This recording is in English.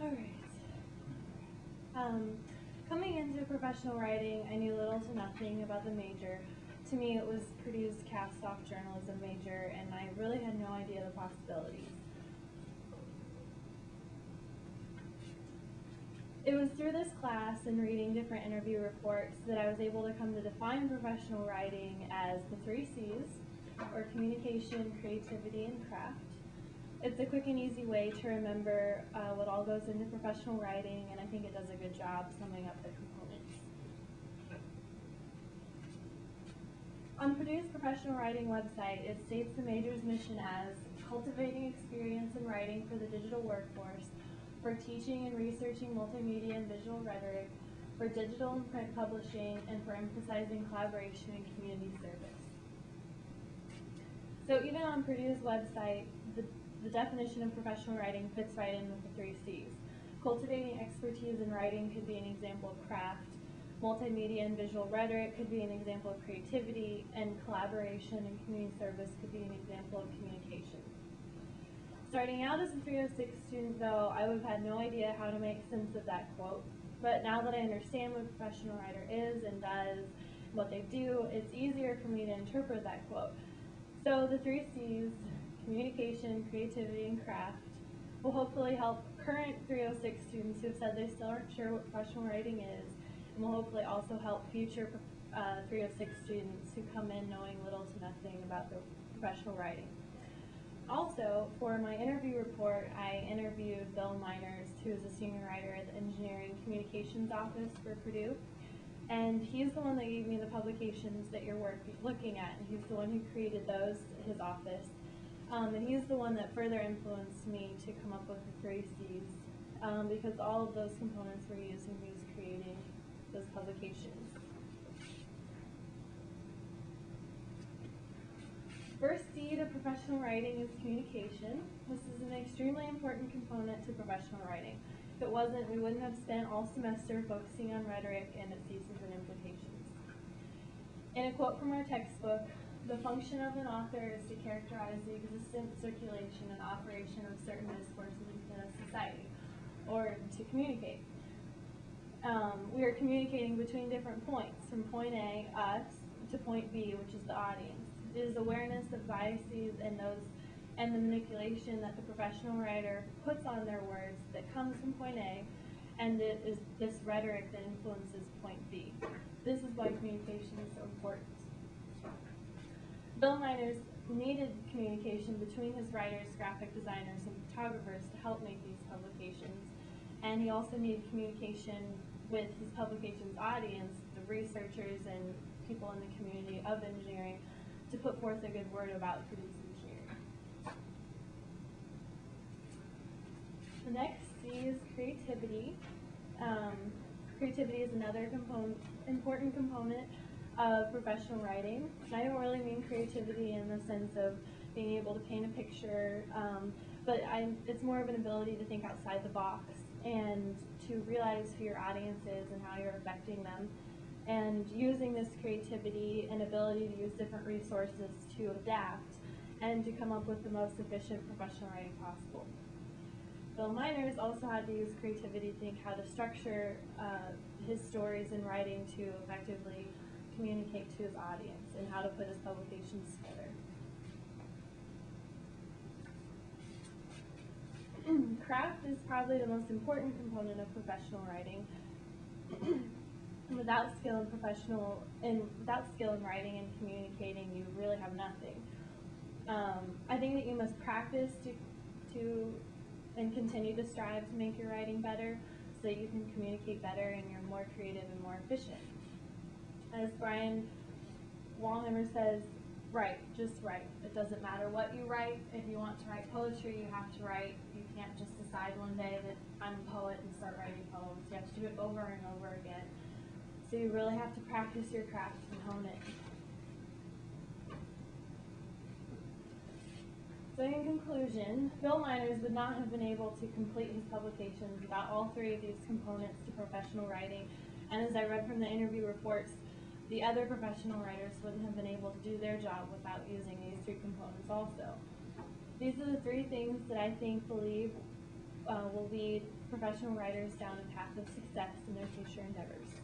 All right. Coming into professional writing, I knew little to nothing about the major. To me, it was Purdue's cast-off journalism major, and I really had no idea the possibilities. It was through this class and reading different interview reports that I was able to come to define professional writing as the 3 C's, or communication, creativity, and craft. It's a quick and easy way to remember what all goes into professional writing, and I think it does a good job summing up the components. On Purdue's professional writing website, it states the major's mission as cultivating experience in writing for the digital workforce, for teaching and researching multimedia and visual rhetoric, for digital and print publishing, and for emphasizing collaboration and community service. So even on Purdue's website, the definition of professional writing fits right in with the 3 C's. Cultivating expertise in writing could be an example of craft, multimedia and visual rhetoric could be an example of creativity, and collaboration and community service could be an example of communication. Starting out as a 306 student, though, I would have had no idea how to make sense of that quote. But now that I understand what a professional writer is and does, what they do, it's easier for me to interpret that quote. So the 3 C's, communication, creativity, and craft, will hopefully help current 306 students who have said they still aren't sure what professional writing is, and will hopefully also help future 306 students who come in knowing little to nothing about the professional writing. Also, for my interview report, I interviewed Bill Miners, who is a senior writer at the Engineering Communications Office for Purdue. And he's the one that gave me the publications that you're looking at, and he's the one who created those, his office. And he's the one that further influenced me to come up with the 3 C's, because all of those components were used when he was creating those publications. First C to professional writing is communication. This is an extremely important component to professional writing. If it wasn't, we wouldn't have spent all semester focusing on rhetoric and its uses and implications. In a quote from our textbook, the function of an author is to characterize the existence, circulation, and operation of certain discourses within a society, or to communicate. We are communicating between different points, from point A, us, to point B, which is the audience. It is awareness of biases and the manipulation that the professional writer puts on their words that comes from point A, and it is this rhetoric that influences point B. This is why communication is so important. Bill Miners needed communication between his writers, graphic designers, and photographers to help make these publications, and he also needed communication with his publication's audience, the researchers and people in the community of engineering, to put forth a good word about Purdue's engineering. The next C is creativity. Creativity is another important component of professional writing. I don't really mean creativity in the sense of being able to paint a picture, but it's more of an ability to think outside the box and to realize who your audience is and how you're affecting them, and using this creativity and ability to use different resources to adapt and to come up with the most efficient professional writing possible. Bill Miners also had to use creativity to think how to structure his stories in writing to effectively communicate to his audience and how to put his publications together. Craft is probably the most important component of professional writing. Without skill in writing and communicating, you really have nothing. I think that you must practice to and continue to strive to make your writing better so that you can communicate better and you're more creative and more efficient. As Brian Wallhammer says, write, just write. It doesn't matter what you write. If you want to write poetry, you have to write. You can't just decide one day that I'm a poet and start writing poems. You have to do it over and over again. So you really have to practice your craft and hone it. So in conclusion, Bill Miners would not have been able to complete his publications without all 3 of these components to professional writing. And as I read from the interview reports, the other professional writers wouldn't have been able to do their job without using these 3 components also. These are the 3 things that I believe will lead professional writers down a path of success in their future endeavors.